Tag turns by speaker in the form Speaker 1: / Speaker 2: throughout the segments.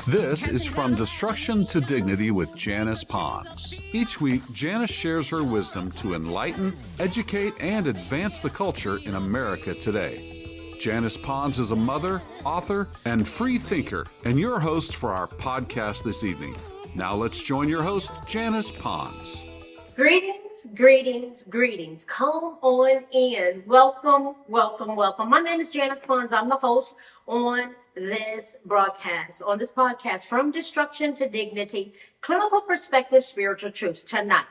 Speaker 1: This is From Destruction to Dignity with Janice Pons. Each week, Janice shares her wisdom to enlighten, educate, and advance the culture in America today. Janice Pons is a mother, author, and free thinker, and your host for our podcast this evening. Now let's join your host, Janice Pons.
Speaker 2: Greetings, greetings, greetings. Come on in. Welcome, welcome, welcome. My name is Janice Pons. I'm the host on this broadcast, on this podcast, From Destruction to Dignity, Clinical Perspective, Spiritual Truths. Tonight,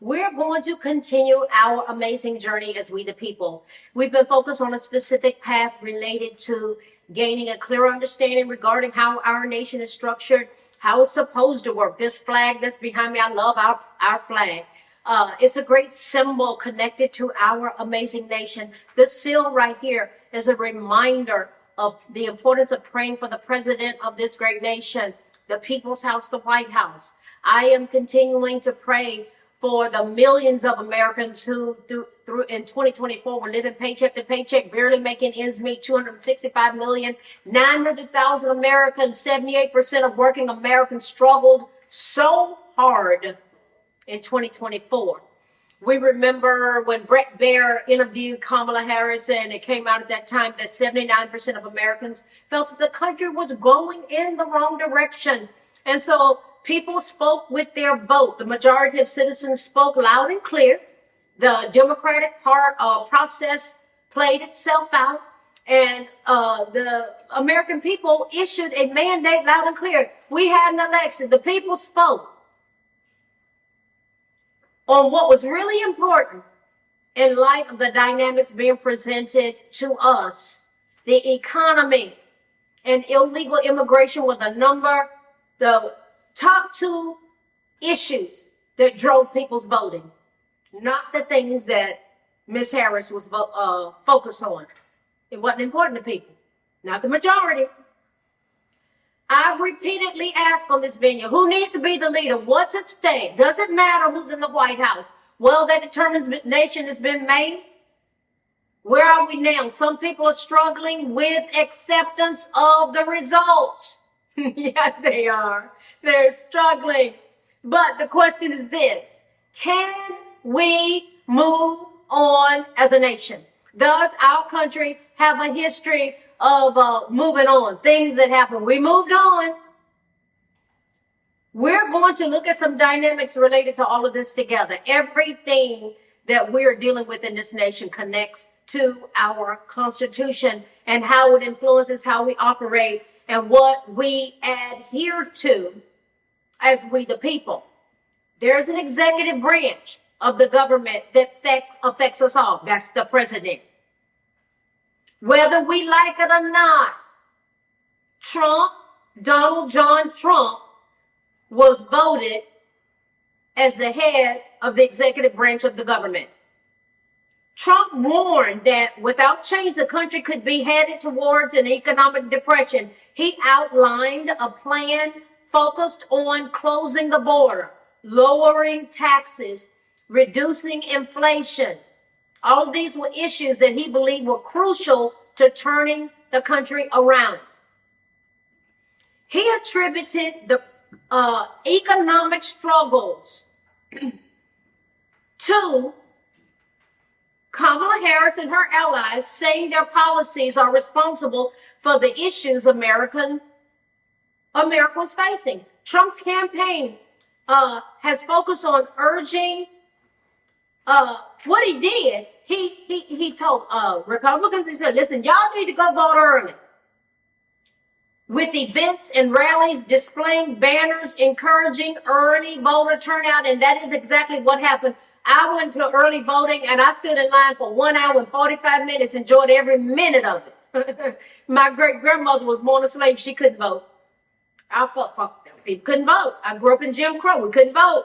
Speaker 2: we're going to continue our amazing journey as we the people. We've been focused on a specific path related to gaining a clear understanding regarding how our nation is structured, how it's supposed to work. This flag that's behind me, I love our flag. It's a great symbol connected to our amazing nation. This seal right here is a reminder of the importance of praying for the president of this great nation, the People's House, the White House. I am continuing to pray for the millions of Americans who through in 2024 were living paycheck to paycheck, barely making ends meet. 265 million, 900,000 Americans, 78% of working Americans struggled so hard in 2024. We remember when Bret Baier interviewed Kamala Harris, and it came out at that time that 79% of Americans felt that the country was going in the wrong direction. And so people spoke with their vote. The majority of citizens spoke loud and clear. The Democratic process played itself out, and the American people issued a mandate loud and clear. We had an election. The people spoke on what was really important in light of the dynamics being presented to us. The economy and illegal immigration were the top two issues that drove people's voting, not the things that Ms. Harris was focused on. It wasn't important to people, not the majority. I've repeatedly asked on this venue, who needs to be the leader? What's at stake? Does it matter who's in the White House? Well, that determination has been made. Where are we now? Some people are struggling with acceptance of the results. Yeah, they are. They're struggling. But the question is this: can we move on as a nation? Does our country have a history of moving on, things that happen? We moved on. We're going to look at some dynamics related to all of this together. Everything that we're dealing with in this nation connects to our Constitution and how it influences how we operate and what we adhere to as we the people. There's an executive branch of the government that affects us all. That's the president. Whether we like it or not, Donald John Trump, was voted as the head of the executive branch of the government. Trump warned that without change, the country could be headed towards an economic depression. He outlined a plan focused on closing the border, lowering taxes, reducing inflation. All of these were issues that he believed were crucial to turning the country around. He attributed the economic struggles to Kamala Harris and her allies, saying their policies are responsible for the issues America was facing. Trump's campaign has focused on urging what he did. He told Republicans, he said, listen, y'all need to go vote early. With events and rallies displaying banners encouraging early voter turnout, and that is exactly what happened. I went to early voting, and I stood in line for 1 hour and 45 minutes, enjoyed every minute of it. My great-grandmother was born a slave. She couldn't vote. I fought for people couldn't vote. I grew up in Jim Crow. We couldn't vote.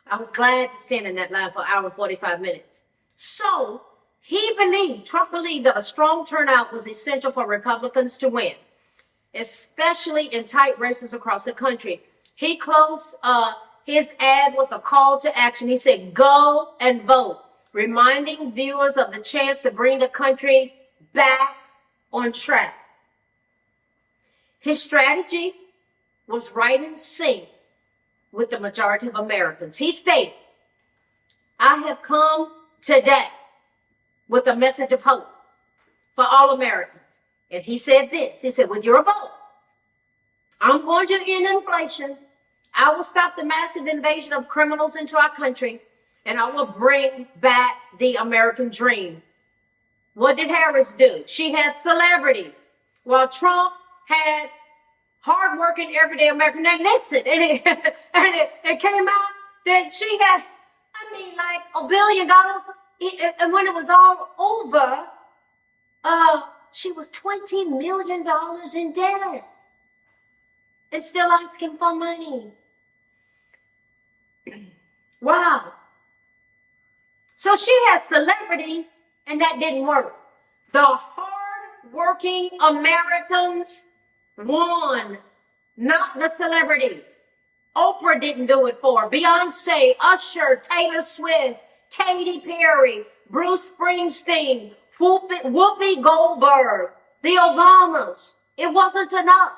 Speaker 2: I was glad to stand in that line for 1 hour and 45 minutes. So Trump believed that a strong turnout was essential for Republicans to win, especially in tight races across the country. He closed his ad with a call to action. He said, go and vote, reminding viewers of the chance to bring the country back on track. His strategy was right in sync with the majority of Americans. He stated, I have come today with a message of hope for all Americans. And he said this, he said, with your vote, I'm going to end inflation. I will stop the massive invasion of criminals into our country, and I will bring back the American dream. What did Harris do? She had celebrities, while Trump had hardworking, everyday Americans. Now listen, and it came out that she had, like $1 billion. And when it was all over, she was $20 million in debt and still asking for money. Wow. So she has celebrities, and that didn't work. The hard-working Americans won, not the celebrities. Oprah didn't do it for her. Beyonce, Usher, Taylor Swift, Katy Perry, Bruce Springsteen, Whoopi Goldberg, the Obamas. It wasn't enough.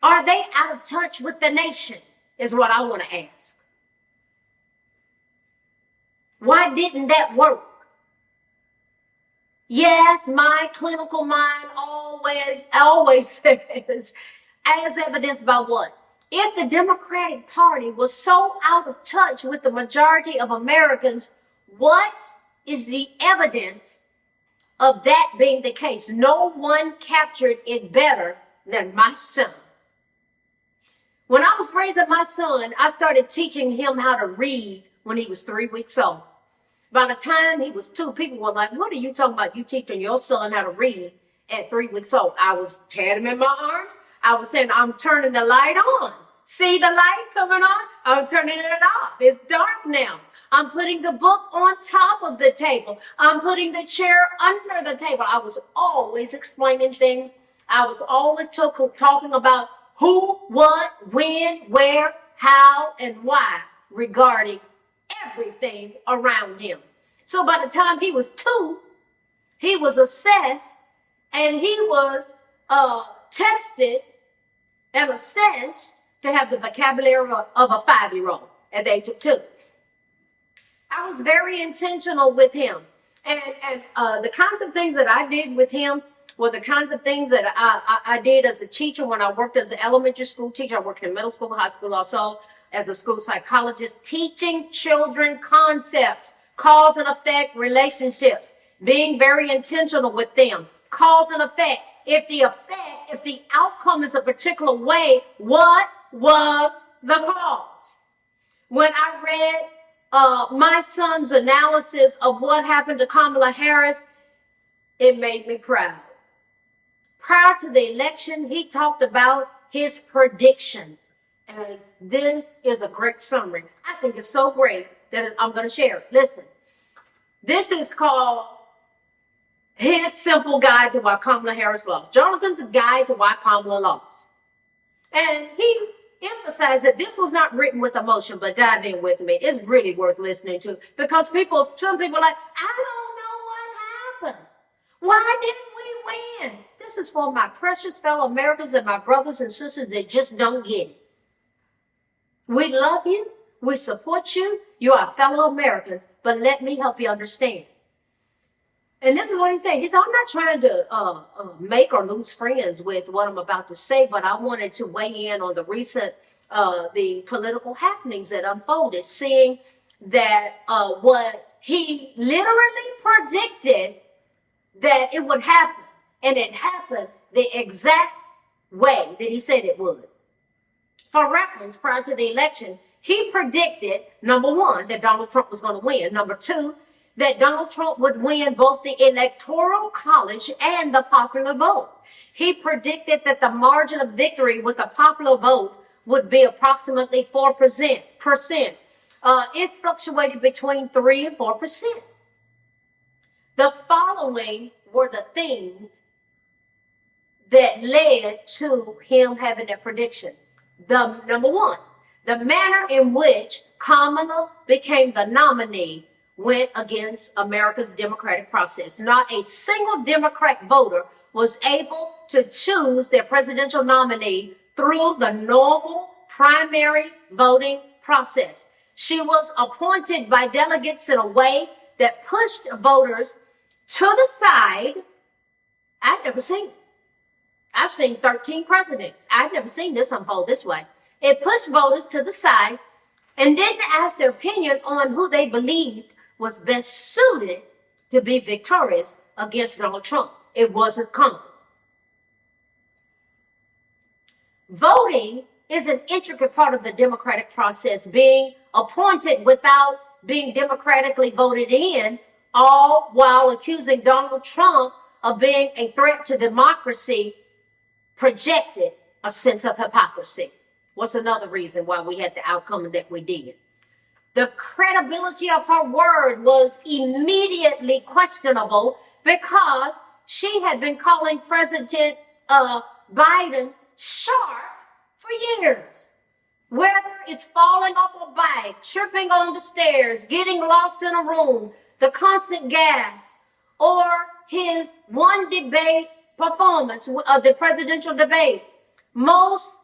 Speaker 2: Are they out of touch with the nation, is what I want to ask. Why didn't that work? Yes, my clinical mind always says, as evidenced by what? If the Democratic Party was so out of touch with the majority of Americans, what is the evidence of that being the case? No one captured it better than my son. When I was raising my son, I started teaching him how to read when he was 3 weeks old. By the time he was 2, people were like, what are you talking about? You teaching your son how to read at 3 weeks old? I was tearing him in my arms. I was saying, I'm turning the light on. See the light coming on? I'm turning it off. It's dark now. I'm putting the book on top of the table. I'm putting the chair under the table. I was always explaining things. I was always talking about who, what, when, where, how, and why regarding everything around him. So by the time he was 2, he was assessed and he was tested and assessed to have the vocabulary of a 5-year-old at the age of 2. I was very intentional with him. And the kinds of things that I did with him were the kinds of things that I did as a teacher when I worked as an elementary school teacher. I worked in middle school, high school, also as a school psychologist, teaching children concepts, cause and effect relationships, being very intentional with them, cause and effect. If the outcome is a particular way, what was the cause? When I read my son's analysis of what happened to Kamala Harris, it made me proud. Prior to the election, he talked about his predictions. And this is a great summary. I think it's so great that I'm going to share it. Listen, this is called His Simple Guide to Why Kamala Harris Lost. Jonathan's Guide to Why Kamala Lost. And he emphasized that this was not written with emotion, but dive in with me. It's really worth listening to because some people are like, I don't know what happened. Why didn't we win? This is for my precious fellow Americans and my brothers and sisters that just don't get it. We love you. We support you. You are fellow Americans, but let me help you understand. And this is what he said. He said, I'm not trying to make or lose friends with what I'm about to say, but I wanted to weigh in on the recent, the political happenings that unfolded, seeing that what he literally predicted that it would happen, and it happened the exact way that he said it would. For reference, prior to the election, he predicted, number 1, that Donald Trump was going to win. Number 2, that Donald Trump would win both the Electoral College and the popular vote. He predicted that the margin of victory with the popular vote would be approximately 4%. It fluctuated between 3 and 4%. The following were the things that led to him having that prediction. Number 1, the manner in which Kamala became the nominee went against America's democratic process. Not a single Democrat voter was able to choose their presidential nominee through the normal primary voting process. She was appointed by delegates in a way that pushed voters to the side. I've never seen it. I've seen 13 presidents. I've never seen this unfold this way. It pushed voters to the side and didn't ask their opinion on who they believed was best suited to be victorious against Donald Trump. It wasn't Kamala. Voting is an intricate part of the democratic process. Being appointed without being democratically voted in, all while accusing Donald Trump of being a threat to democracy, projected a sense of hypocrisy. What's another reason why we had the outcome that we did? The credibility of her word was immediately questionable because she had been calling President Biden sharp for years. Whether it's falling off a bike, tripping on the stairs, getting lost in a room, the constant gas, or his one debate performance of the presidential debate, most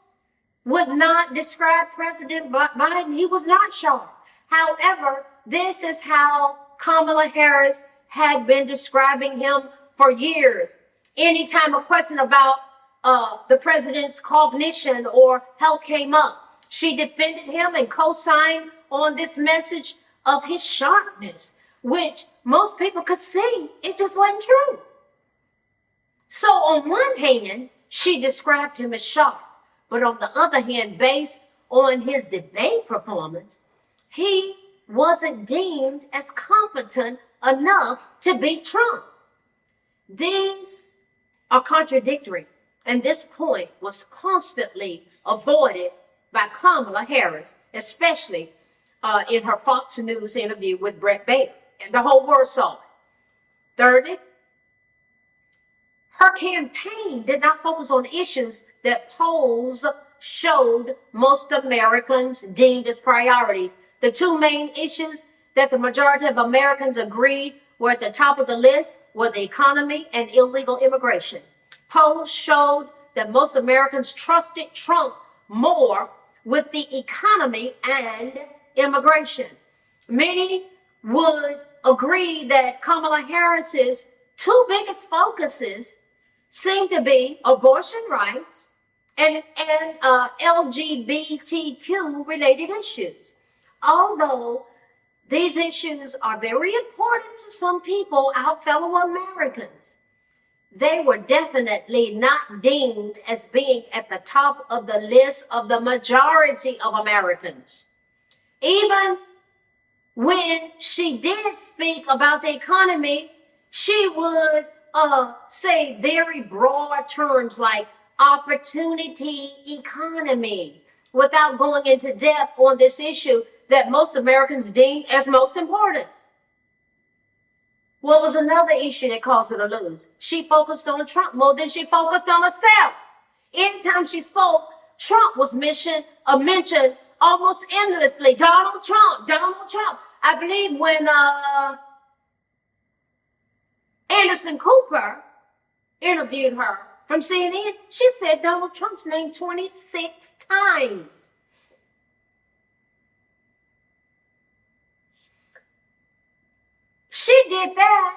Speaker 2: would not describe President Biden. He was not sharp. However, this is how Kamala Harris had been describing him for years. Anytime a question about the president's cognition or health came up, she defended him and co-signed on this message of his sharpness, which most people could see it just wasn't true. So on one hand, she described him as sharp, but on the other hand, based on his debate performance, he wasn't deemed as competent enough to beat Trump. These are contradictory, and this point was constantly avoided by Kamala Harris, especially in her Fox News interview with Bret Baier, and the whole world saw it. Thirdly, her campaign did not focus on issues that polls showed most Americans deemed as priorities. The two main issues that the majority of Americans agreed were at the top of the list were the economy and illegal immigration. Polls showed that most Americans trusted Trump more with the economy and immigration. Many would agree that Kamala Harris's two biggest focuses seem to be abortion rights and LGBTQ related issues. Although these issues are very important to some people, our fellow Americans, they were definitely not deemed as being at the top of the list of the majority of Americans. Even when she did speak about the economy, she would say very broad terms like opportunity economy without going into depth on this issue that most Americans deem as most important. What was another issue that caused her to lose? She focused on Trump more than she focused on herself. Anytime she spoke, Trump was mentioned almost endlessly. Donald Trump, Donald Trump. I believe when Anderson Cooper interviewed her from CNN, she said Donald Trump's name 26 times. She did that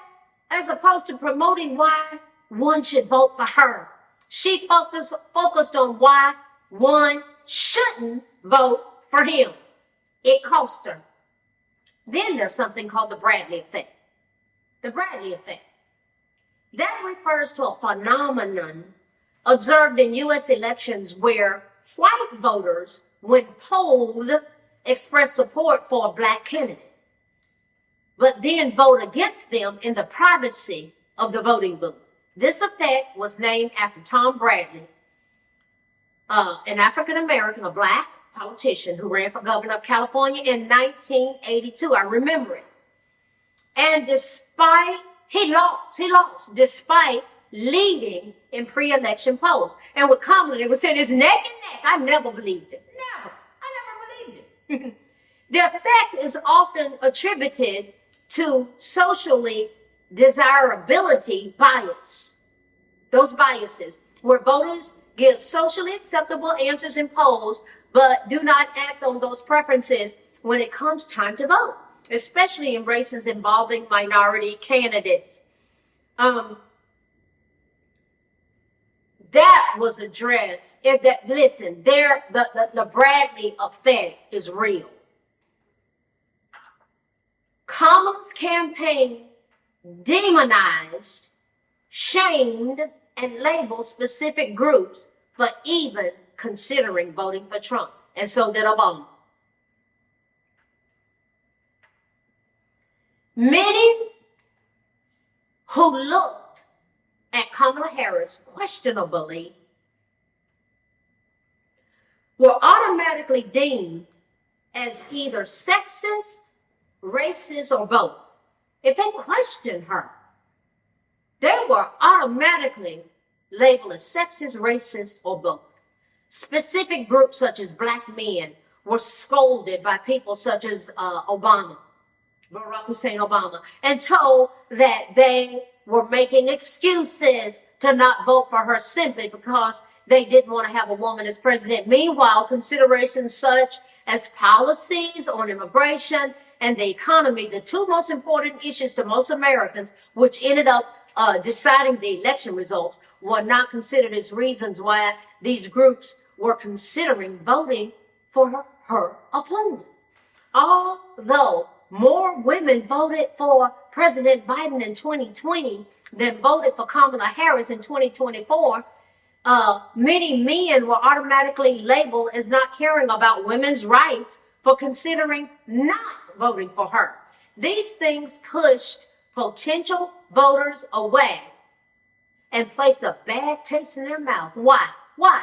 Speaker 2: as opposed to promoting why one should vote for her. She focused on why one shouldn't vote for him. It cost her. Then there's something called the Bradley effect. The Bradley effect. That refers to a phenomenon observed in U.S. elections where white voters, when polled, express support for a black candidate, but then vote against them in the privacy of the voting booth. This effect was named after Tom Bradley, an African-American, a black politician who ran for governor of California in 1982. I remember it. And he lost despite leading in pre-election polls. And with Kamala, they were saying it's neck and neck. I never believed it. I never believed it. The effect is often attributed to socially desirability bias. Those biases where voters give socially acceptable answers in polls, but do not act on those preferences when it comes time to vote, especially in races involving minority candidates. That was addressed. Listen, the Bradley effect is real. Kamala's campaign demonized, shamed, and labeled specific groups for even considering voting for Trump. And so did Obama. Many who looked at Kamala Harris questionably were automatically deemed as either sexist, racist, or both. If they questioned her, they were automatically labeled as sexist, racist, or both. Specific groups such as black men were scolded by people such as Barack Hussein Obama, and told that they were making excuses to not vote for her simply because they didn't want to have a woman as president. Meanwhile, considerations such as policies on immigration and the economy, the two most important issues to most Americans, which ended up deciding the election results, were not considered as reasons why these groups were considering voting for her opponent. Although more women voted for President Biden in 2020 than voted for Kamala Harris in 2024, many men were automatically labeled as not caring about women's rights for considering not voting for her. These things pushed potential voters away and placed a bad taste in their mouth. Why? Why?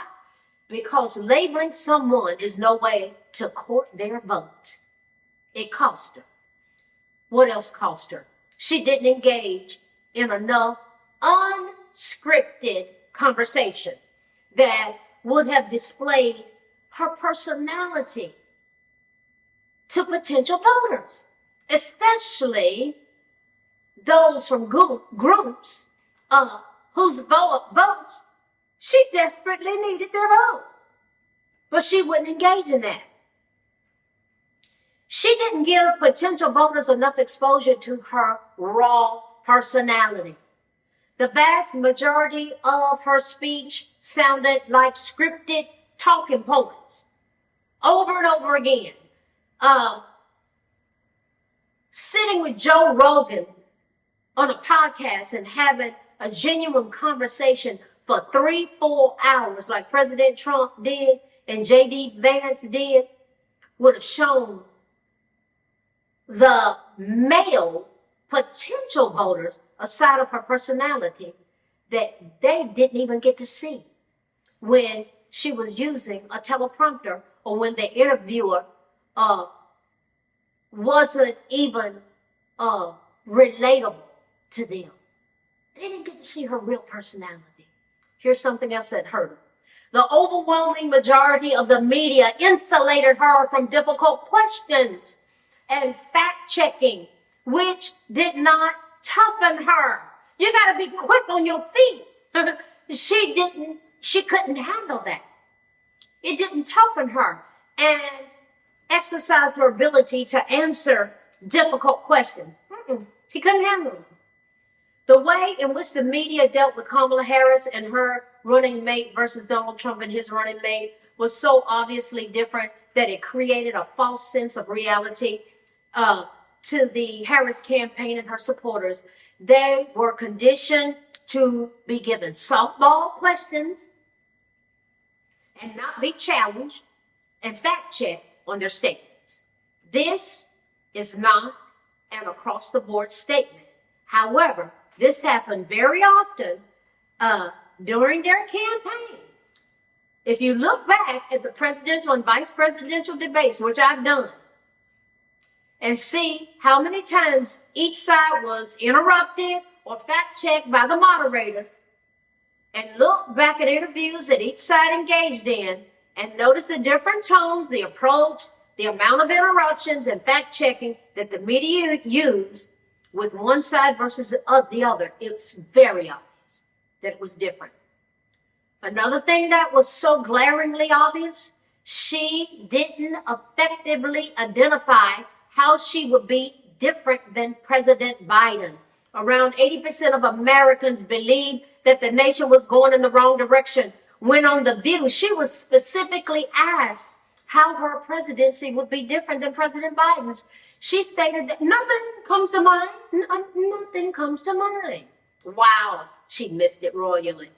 Speaker 2: Because labeling someone is no way to court their vote. It cost her. What else cost her? She didn't engage in enough unscripted conversation that would have displayed her personality to potential voters, especially those from groups whose votes she desperately needed their vote. But she wouldn't engage in that. She didn't give potential voters enough exposure to her raw personality. The vast majority of her speech sounded like scripted talking points over and over again. Sitting with Joe Rogan on a podcast and having a genuine conversation for 3-4 hours like President Trump did and J.D. Vance did would have shown the male potential voters a side of her personality that they didn't even get to see when she was using a teleprompter or when the interviewer wasn't even relatable to them. They didn't get to see her real personality. Here's something else that hurt her. The overwhelming majority of the media insulated her from difficult questions and fact-checking, which did not toughen her. You got to be quick on your feet. She couldn't handle that. It didn't toughen her and exercise her ability to answer difficult questions. She couldn't handle it. The way in which the media dealt with Kamala Harris and her running mate versus Donald Trump and his running mate was so obviously different that it created a false sense of reality to the Harris campaign and her supporters. They were conditioned to be given softball questions and not be challenged and fact-checked on their statements. This is not an across-the-board statement. However, this happened very often during their campaign. If you look back at the presidential and vice presidential debates, which I've done, and see how many times each side was interrupted or fact-checked by the moderators, and look back at interviews that each side engaged in, and notice the different tones, the approach, the amount of interruptions and fact-checking that the media used with one side versus the other, it's very obvious that it was different. Another thing that was so glaringly obvious, she didn't effectively identify how she would be different than President Biden. Around 80% of Americans believed that the nation was going in the wrong direction. When on The View, she was specifically asked how her presidency would be different than President Biden's. She stated that nothing comes to mind. Nothing comes to mind. Wow, she missed it royally.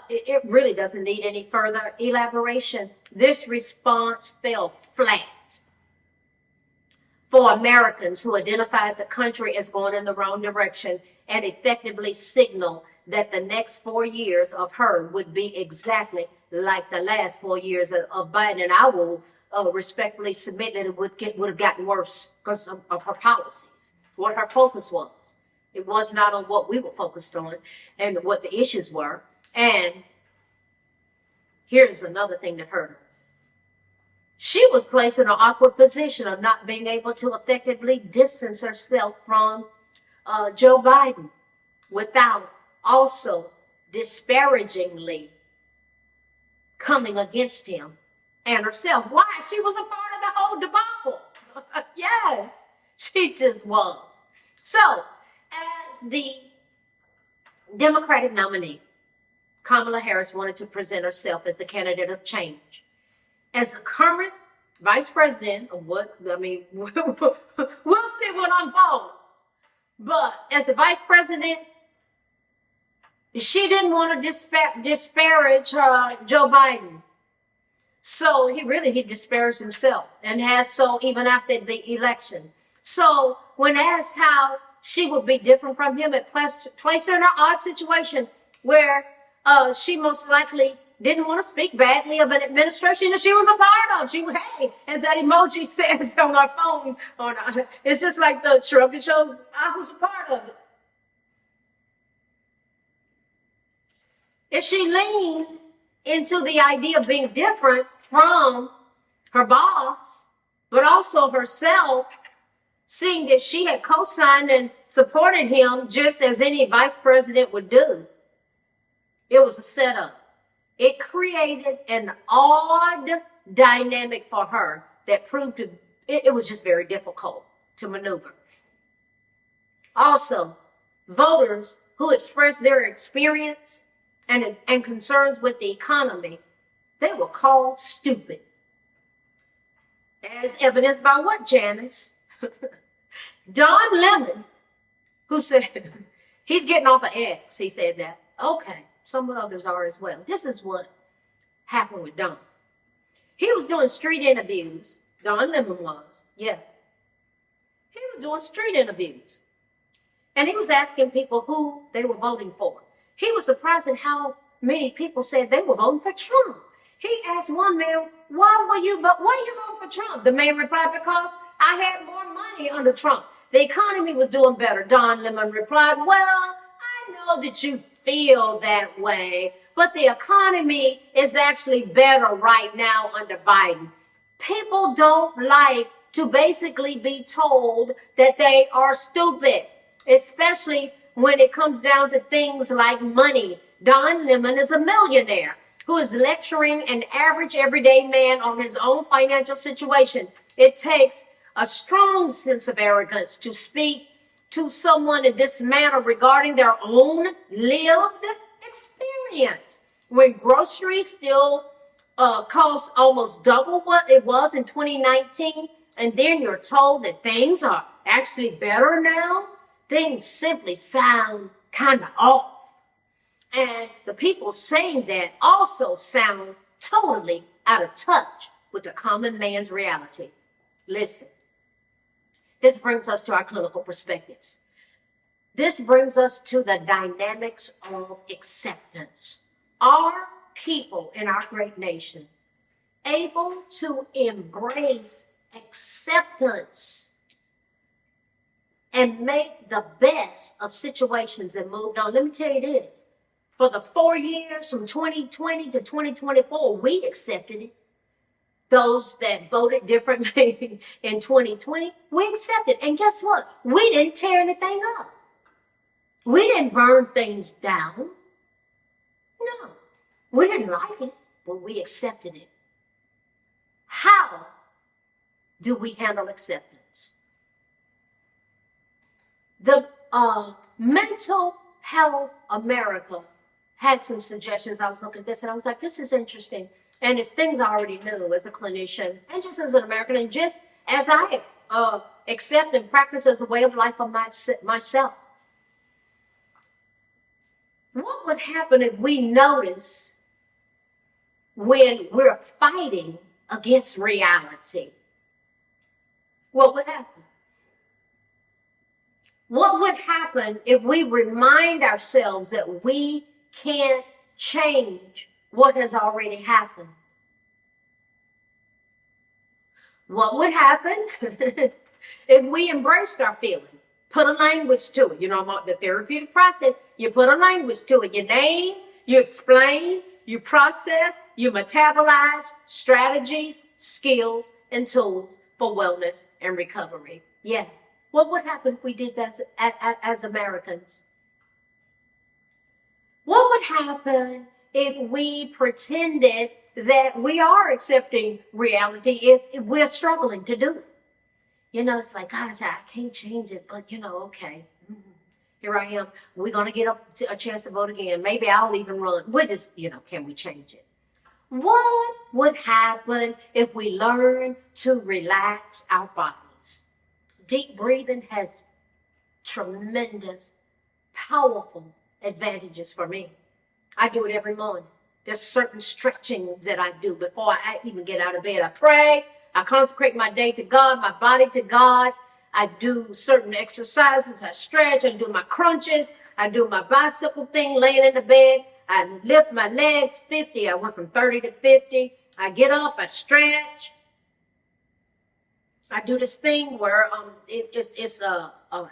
Speaker 2: It really doesn't need any further elaboration. This response fell flat for Americans who identified the country as going in the wrong direction and effectively signaled that the next 4 years of her would be exactly like the last 4 years of Biden. And I will respectfully submit that it would have gotten worse because of her policies, what her focus was. It was not on what we were focused on and what the issues were. And here's another thing that hurt her. She was placed in an awkward position of not being able to effectively distance herself from Joe Biden without also disparagingly coming against him and herself. Why? She was a part of the whole debacle. Yes, she just was. So, as the Democratic nominee, Kamala Harris wanted to present herself as the candidate of change. As the current vice president of we'll see what unfolds. But as the vice president, she didn't want to disparage Joe Biden. So he disparaged himself and has so even after the election. So when asked how she would be different from him, it placed her in an odd situation where she most likely didn't want to speak badly of an administration that she was a part of. She was, hey, as that emoji says on our phone, it's just like the shrug and show, I was a part of it. If she leaned into the idea of being different from her boss, but also herself, seeing that she had co-signed and supported him just as any vice president would do, it was a setup. It created an odd dynamic for her that proved it was just very difficult to maneuver. Also, voters who expressed their experience and concerns with the economy, they were called stupid. As evidenced by what, Janice? Don Lemon, who said, he's getting off of X, he said that. Okay. Some others are as well. This is what happened with Don. He was doing street interviews. Don Lemon was. Yeah. He was doing street interviews. And he was asking people who they were voting for. He was surprised at how many people said they were voting for Trump. He asked one man, why are you voting for Trump? The man replied, because I had more money under Trump. The economy was doing better. Don Lemon replied, well, I know that you feel that way, but the economy is actually better right now under Biden. People don't like to basically be told that they are stupid, especially when it comes down to things like money. Don Lemon is a millionaire who is lecturing an average everyday man on his own financial situation. It takes a strong sense of arrogance to speak to someone in this manner regarding their own lived experience. When groceries still cost almost double what it was in 2019, and then you're told that things are actually better now, things simply sound kind of off. And the people saying that also sound totally out of touch with the common man's reality. Listen. This brings us to our clinical perspectives. This brings us to the dynamics of acceptance. Are people in our great nation able to embrace acceptance and make the best of situations and move on? Let me tell you this. For the 4 years from 2020 to 2024, we accepted it. Those that voted differently in 2020, we accepted. And guess what? We didn't tear anything up. We didn't burn things down. No. We didn't like it, but we accepted it. How do we handle acceptance? The Mental Health America had some suggestions. I was looking at this and I was like, this is interesting. And it's things I already knew as a clinician and just as an American, and just as I accept and practice as a way of life of myself. What would happen if we notice when we're fighting against reality? What would happen? What would happen if we remind ourselves that we can't change what has already happened? What would happen if we embraced our feeling, put a language to it? You know, the therapeutic process, you put a language to it. You name, you explain, you process, you metabolize strategies, skills, and tools for wellness and recovery. Yeah. What would happen if we did that as Americans? What would happen if we pretended that we are accepting reality if we're struggling to do it? You know, it's like, gosh, I can't change it, but okay. Here I am. We're going to get a chance to vote again. Maybe I'll even run. We're just, can we change it? What would happen if we learn to relax our bodies? Deep breathing has tremendous, powerful advantages for me. I do it every morning. There's certain stretchings that I do before I even get out of bed. I pray. I consecrate my day to God, my body to God. I do certain exercises. I stretch. I do my crunches. I do my bicycle thing laying in the bed. I lift my legs 50. I went from 30 to 50. I get up. I stretch. I do this thing where it's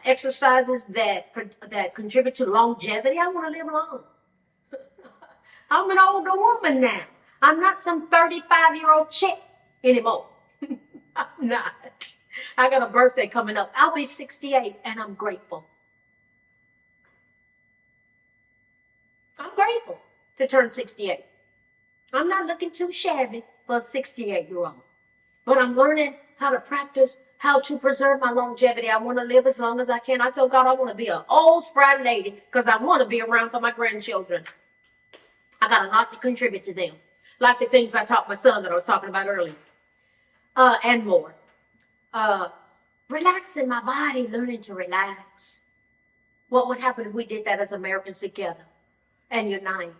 Speaker 2: exercises that contribute to longevity. I want to live long. I'm an older woman now. I'm not some 35-year-old chick anymore. I'm not. I got a birthday coming up. I'll be 68, and I'm grateful. I'm grateful to turn 68. I'm not looking too shabby for a 68-year-old. But I'm learning how to practice, how to preserve my longevity. I want to live as long as I can. I told God I want to be an old, spry lady because I want to be around for my grandchildren. I got a lot to contribute to them. Like the things I taught my son that I was talking about earlier. And more. Relaxing my body, learning to relax. What would happen if we did that as Americans together and unite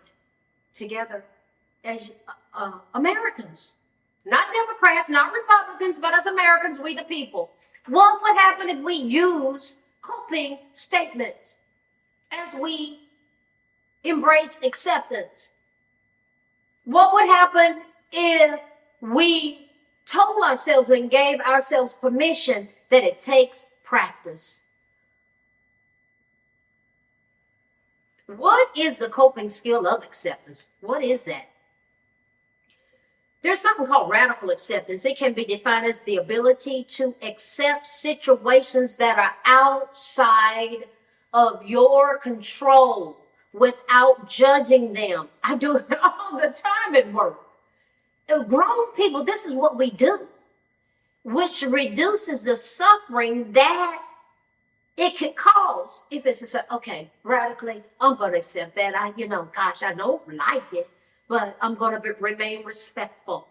Speaker 2: together as Americans? Not Democrats, not Republicans, but as Americans, we the people. What would happen if we use coping statements as we embrace acceptance? What would happen if we told ourselves and gave ourselves permission that it takes practice? What is the coping skill of acceptance? What is that? There's something called radical acceptance. It can be defined as the ability to accept situations that are outside of your control without judging them. I do it all the time at work. Grown people, this is what we do, which reduces the suffering that it could cause if it's okay, radically, I'm going to accept that. I don't like it, but I'm going to remain respectful.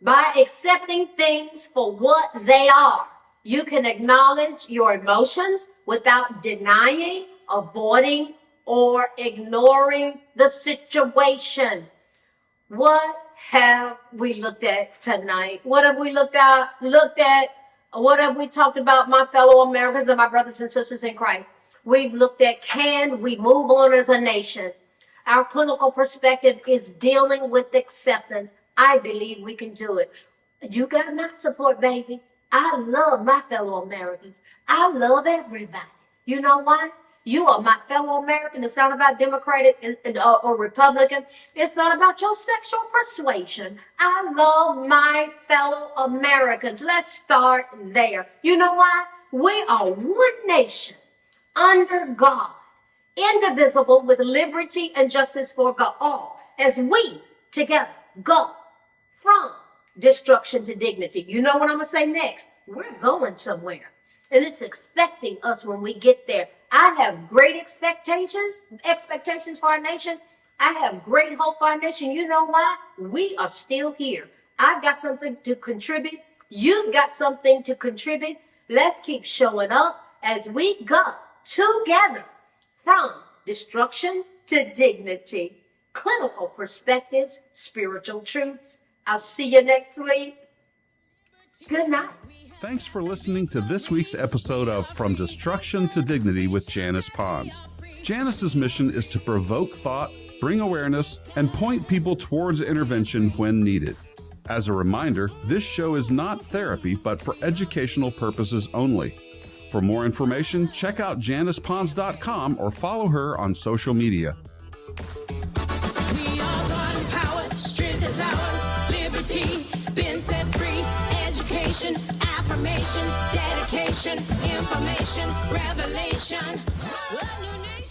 Speaker 2: By accepting things for what they are, you can acknowledge your emotions without denying, avoiding, or ignoring the situation. What have we looked at tonight? What have we looked at? What have we talked about, my fellow Americans and my brothers and sisters in Christ? We've looked at, can we move on as a nation? Our clinical perspective is dealing with acceptance. I believe we can do it. You got my support, baby. I love my fellow Americans. I love everybody. You know why? You are my fellow American. It's not about Democratic or Republican. It's not about your sexual persuasion. I love my fellow Americans. Let's start there. You know why? We are one nation under God, indivisible, with liberty and justice for all, as we together go from destruction to dignity. You know what I'm going to say next? We're going somewhere, and it's expecting us when we get there. I have great expectations for our nation. I have great hope for our nation. You know why? We are still here. I've got something to contribute. You've got something to contribute. Let's keep showing up as we go together from destruction to dignity. Clinical perspectives, spiritual truths. I'll see you next week. Good night.
Speaker 1: Thanks for listening to this week's episode of From Destruction to Dignity with Janice Pons. Janice's mission is to provoke thought, bring awareness, and point people towards intervention when needed. As a reminder, this show is not therapy, but for educational purposes only. For more information, check out JanicePons.com or follow her on social media.
Speaker 3: We are one power, strength is ours, liberty, been set free, education, affirmation, dedication, information, revelation. A new nation.